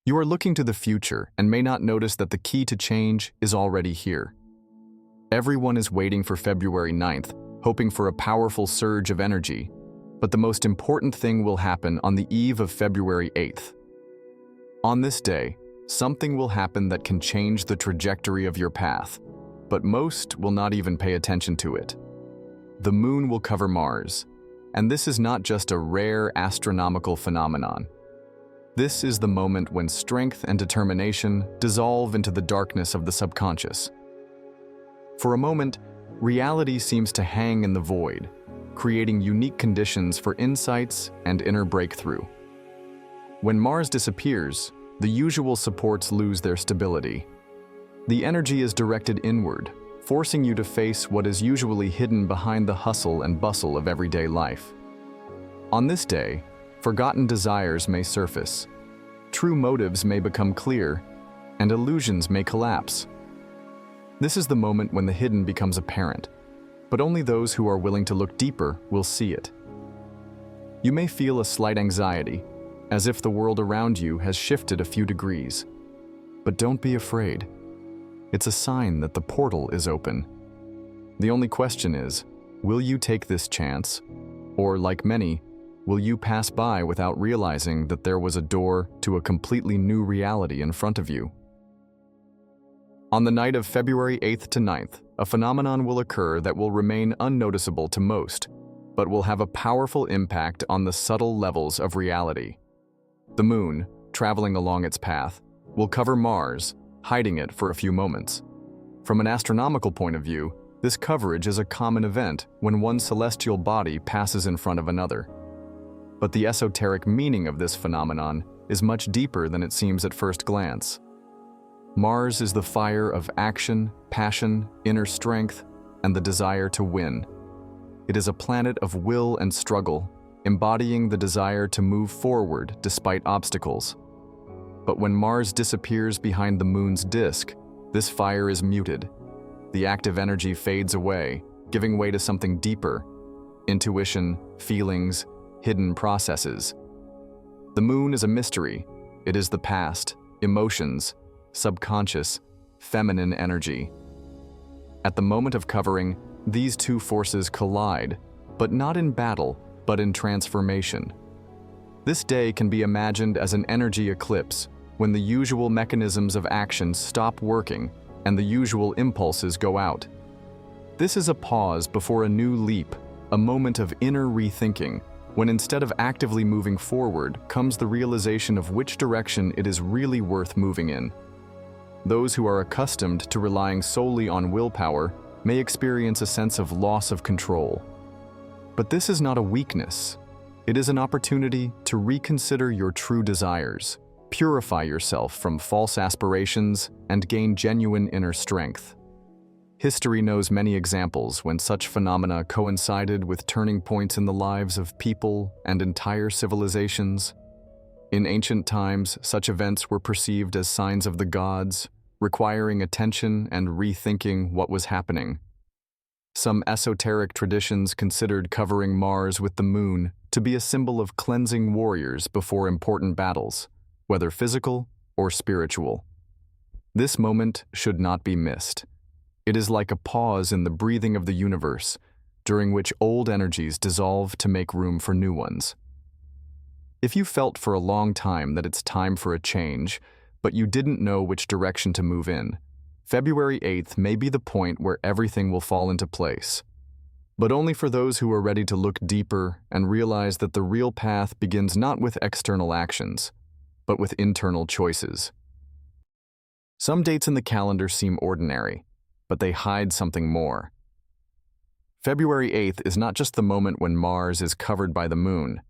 You are looking to the future and may not notice that the key to change is already here. Everyone is waiting for February 9th, hoping for a powerful surge of energy, but the most important thing will happen on the eve of February 8th. On this day, something will happen that can change the trajectory of your path, but most will not even pay attention to it. The moon will cover Mars, and this is not just a rare astronomical phenomenon. This is the moment when strength and determination dissolve into the darkness of the subconscious. For a moment, reality seems to hang in the void, creating unique conditions for insights and inner breakthrough. When Mars disappears, the usual supports lose their stability. The energy is directed inward, forcing you to face what is usually hidden behind the hustle and bustle of everyday life. On this day, forgotten desires may surface, true motives may become clear, and illusions may collapse. This is the moment when the hidden becomes apparent, but only those who are willing to look deeper will see it. You may feel a slight anxiety, as if the world around you has shifted a few degrees. But don't be afraid. It's a sign that the portal is open. The only question is, will you take this chance? Or, like many, will you pass by without realizing that there was a door to a completely new reality in front of you? On the night of February 8th to 9th, a phenomenon will occur that will remain unnoticeable to most, but will have a powerful impact on the subtle levels of reality. The moon, traveling along its path, will cover Mars, hiding it for a few moments. From an astronomical point of view, this coverage is a common event when one celestial body passes in front of another. But the esoteric meaning of this phenomenon is much deeper than it seems at first glance. Mars is the fire of action, passion, inner strength, and the desire to win. It is a planet of will and struggle, embodying the desire to move forward despite obstacles. But when Mars disappears behind the moon's disk, this fire is muted. The active energy fades away, giving way to something deeper: intuition, feelings, hidden processes. The moon is a mystery. It is the past, emotions, subconscious, feminine energy. At the moment of covering, these two forces collide, but not in battle, but in transformation. This day can be imagined as an energy eclipse, when the usual mechanisms of action stop working and the usual impulses go out. This is a pause before a new leap, a moment of inner rethinking, when instead of actively moving forward comes the realization of which direction it is really worth moving in. Those who are accustomed to relying solely on willpower may experience a sense of loss of control. But this is not a weakness. It is an opportunity to reconsider your true desires, purify yourself from false aspirations, and gain genuine inner strength. History knows many examples when such phenomena coincided with turning points in the lives of people and entire civilizations. In ancient times, such events were perceived as signs of the gods, requiring attention and rethinking what was happening. Some esoteric traditions considered covering Mars with the moon to be a symbol of cleansing warriors before important battles, whether physical or spiritual. This moment should not be missed. It is like a pause in the breathing of the universe, during which old energies dissolve to make room for new ones. If you felt for a long time that it's time for a change, but you didn't know which direction to move in, February 8th may be the point where everything will fall into place. But only for those who are ready to look deeper and realize that the real path begins not with external actions, but with internal choices. Some dates in the calendar seem ordinary, but they hide something more. February 8th is not just the moment when Mars is covered by the moon,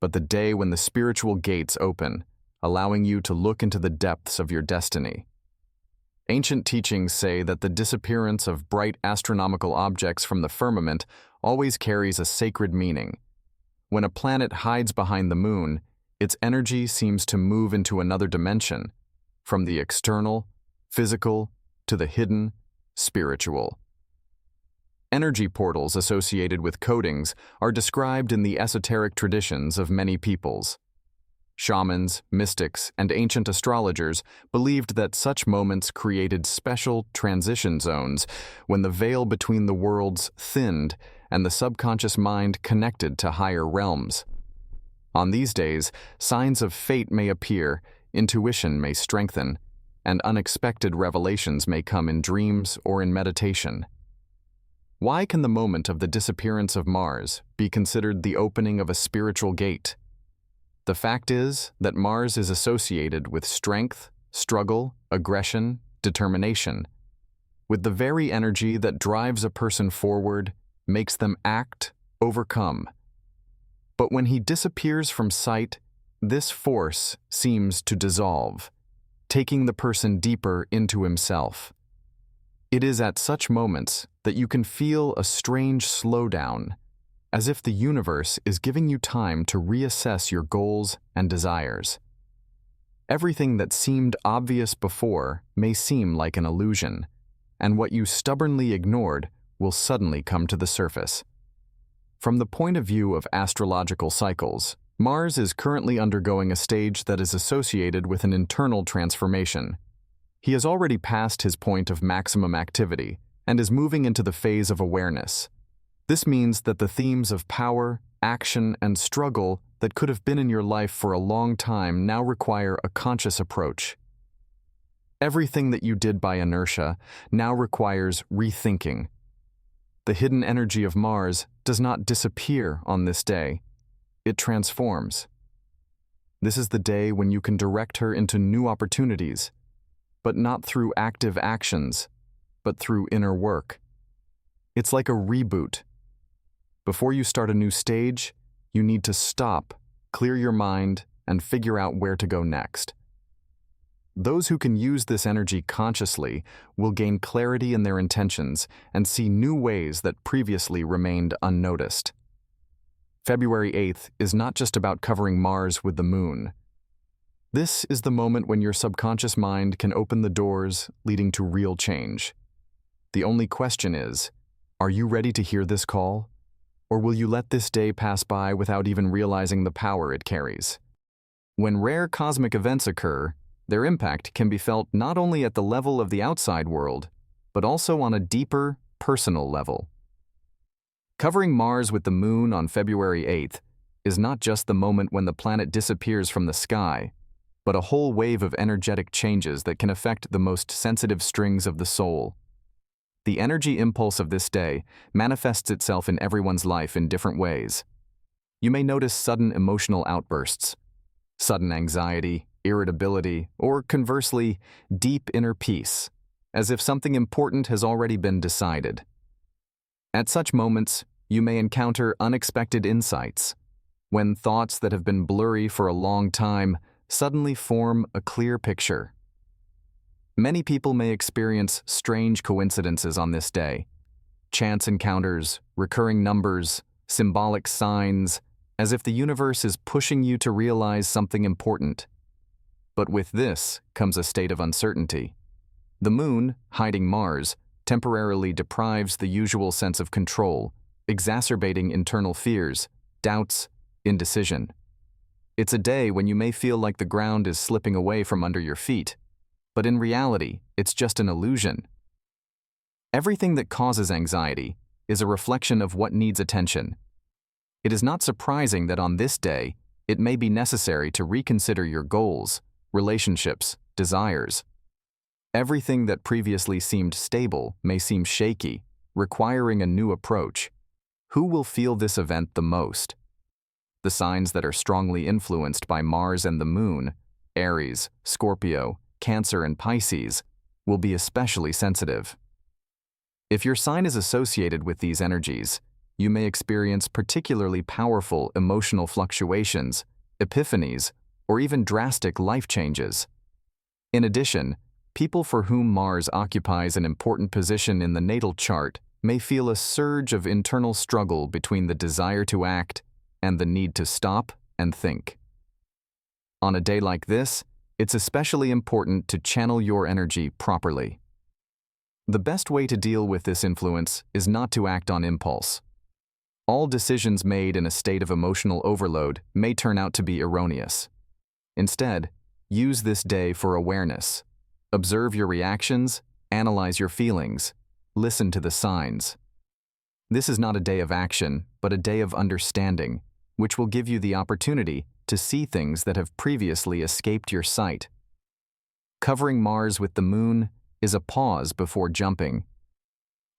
but the day when the spiritual gates open, allowing you to look into the depths of your destiny. Ancient teachings say that the disappearance of bright astronomical objects from the firmament always carries a sacred meaning. When a planet hides behind the moon, its energy seems to move into another dimension, from the external, physical, to the hidden, spiritual. Energy portals associated with codings are described in the esoteric traditions of many peoples. Shamans, mystics, and ancient astrologers believed that such moments created special transition zones when the veil between the worlds thinned and the subconscious mind connected to higher realms. On these days, signs of fate may appear, intuition may strengthen, and unexpected revelations may come in dreams or in meditation. Why can the moment of the disappearance of Mars be considered the opening of a spiritual gate? The fact is that Mars is associated with strength, struggle, aggression, determination, with the very energy that drives a person forward, makes them act, overcome. But when he disappears from sight, this force seems to dissolve, taking the person deeper into himself. It is at such moments that you can feel a strange slowdown, as if the universe is giving you time to reassess your goals and desires. Everything that seemed obvious before may seem like an illusion, and what you stubbornly ignored will suddenly come to the surface. From the point of view of astrological cycles, Mars is currently undergoing a stage that is associated with an internal transformation. He has already passed his point of maximum activity and is moving into the phase of awareness. This means that the themes of power, action, and struggle that could have been in your life for a long time now require a conscious approach. Everything that you did by inertia now requires rethinking. The hidden energy of Mars does not disappear on this day. It transforms. This is the day when you can direct her into new opportunities, but not through active actions, but through inner work. It's like a reboot. Before you start a new stage, you need to stop, clear your mind, and figure out where to go next. Those who can use this energy consciously will gain clarity in their intentions and see new ways that previously remained unnoticed. February 8th is not just about covering Mars with the moon. This is the moment when your subconscious mind can open the doors leading to real change. The only question is, are you ready to hear this call? Or will you let this day pass by without even realizing the power it carries? When rare cosmic events occur, their impact can be felt not only at the level of the outside world, but also on a deeper, personal level. Covering Mars with the moon on February 8th is not just the moment when the planet disappears from the sky, but a whole wave of energetic changes that can affect the most sensitive strings of the soul. The energy impulse of this day manifests itself in everyone's life in different ways. You may notice sudden emotional outbursts, sudden anxiety, irritability, or conversely, deep inner peace, as if something important has already been decided. At such moments, you may encounter unexpected insights, when thoughts that have been blurry for a long time suddenly form a clear picture. Many people may experience strange coincidences on this day. Chance encounters, recurring numbers, symbolic signs, as if the universe is pushing you to realize something important. But with this comes a state of uncertainty. The moon, hiding Mars, temporarily deprives the usual sense of control, exacerbating internal fears, doubts, indecision. It's a day when you may feel like the ground is slipping away from under your feet, but in reality, it's just an illusion. Everything that causes anxiety is a reflection of what needs attention. It is not surprising that on this day, it may be necessary to reconsider your goals, relationships, desires. Everything that previously seemed stable may seem shaky, requiring a new approach. Who will feel this event the most? The signs that are strongly influenced by Mars and the Moon, Aries, Scorpio, Cancer, and Pisces, will be especially sensitive. If your sign is associated with these energies, you may experience particularly powerful emotional fluctuations, epiphanies, or even drastic life changes. In addition, people for whom Mars occupies an important position in the natal chart may feel a surge of internal struggle between the desire to act and the need to stop and think. On a day like this, it's especially important to channel your energy properly. The best way to deal with this influence is not to act on impulse. All decisions made in a state of emotional overload may turn out to be erroneous. Instead, use this day for awareness. Observe your reactions, analyze your feelings, listen to the signs. This is not a day of action, but a day of understanding, which will give you the opportunity to see things that have previously escaped your sight. Covering Mars with the moon is a pause before jumping.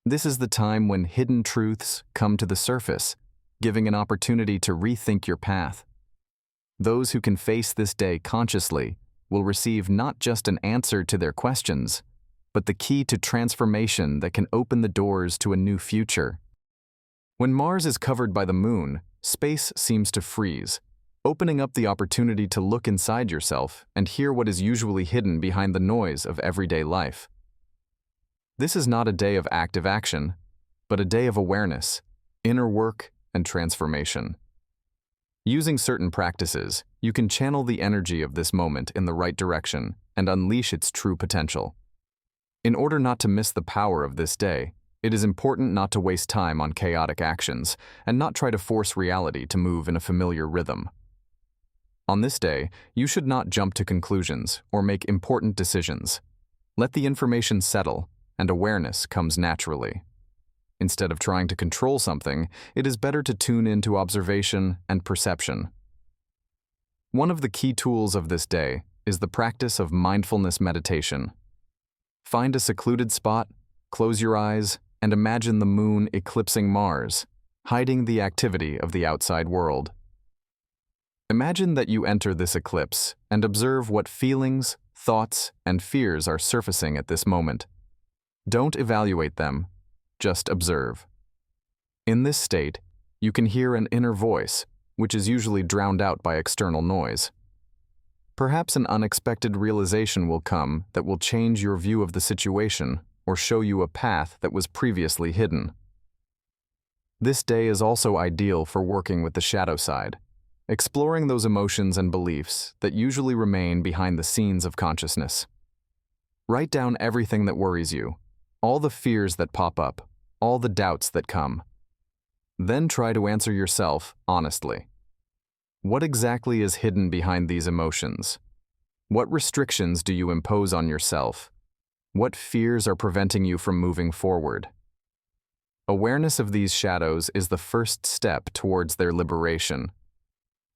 This is the time when hidden truths come to the surface, giving an opportunity to rethink your path. Those who can face this day consciously will receive not just an answer to their questions, but the key to transformation that can open the doors to a new future. When Mars is covered by the moon, space seems to freeze, opening up the opportunity to look inside yourself and hear what is usually hidden behind the noise of everyday life. This is not a day of active action, but a day of awareness, inner work, and transformation. Using certain practices, you can channel the energy of this moment in the right direction and unleash its true potential. In order not to miss the power of this day, it is important not to waste time on chaotic actions and not try to force reality to move in a familiar rhythm. On this day, you should not jump to conclusions or make important decisions. Let the information settle, and awareness comes naturally. Instead of trying to control something, it is better to tune into observation and perception. One of the key tools of this day is the practice of mindfulness meditation. Find a secluded spot, close your eyes, and imagine the moon eclipsing Mars, hiding the activity of the outside world. Imagine that you enter this eclipse and observe what feelings, thoughts, and fears are surfacing at this moment. Don't evaluate them, just observe. In this state, you can hear an inner voice, which is usually drowned out by external noise. Perhaps an unexpected realization will come that will change your view of the situation or show you a path that was previously hidden. This day is also ideal for working with the shadow side, exploring those emotions and beliefs that usually remain behind the scenes of consciousness. Write down everything that worries you, all the fears that pop up, all the doubts that come. Then try to answer yourself honestly. What exactly is hidden behind these emotions? What restrictions do you impose on yourself? What fears are preventing you from moving forward? Awareness of these shadows is the first step towards their liberation.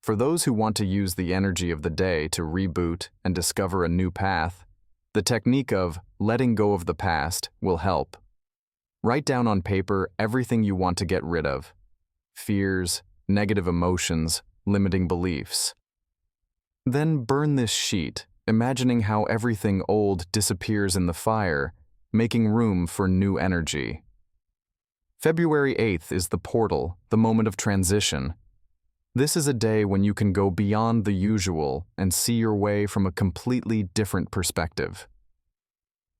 For those who want to use the energy of the day to reboot and discover a new path, the technique of letting go of the past will help. Write down on paper everything you want to get rid of: fears, negative emotions, limiting beliefs. Then burn this sheet, imagining how everything old disappears in the fire, making room for new energy. February 8th is the portal, the moment of transition. This is a day when you can go beyond the usual and see your way from a completely different perspective.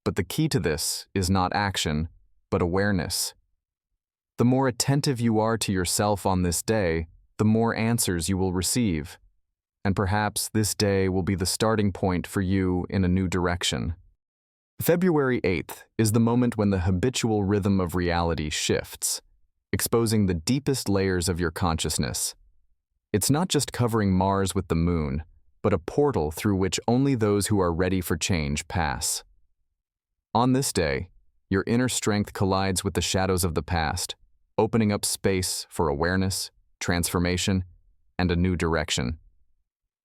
But the key to this is not action, but awareness. The more attentive you are to yourself on this day, the more answers you will receive. And perhaps this day will be the starting point for you in a new direction. February 8th is the moment when the habitual rhythm of reality shifts, exposing the deepest layers of your consciousness. It's not just covering Mars with the moon, but a portal through which only those who are ready for change pass. On this day, your inner strength collides with the shadows of the past, opening up space for awareness, transformation, and a new direction.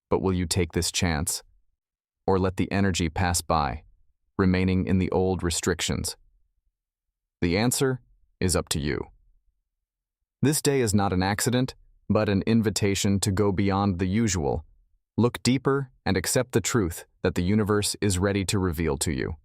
But will you take this chance, or let the energy pass by, remaining in the old restrictions? The answer is up to you. This day is not an accident, but an invitation to go beyond the usual. Look deeper and accept the truth that the universe is ready to reveal to you.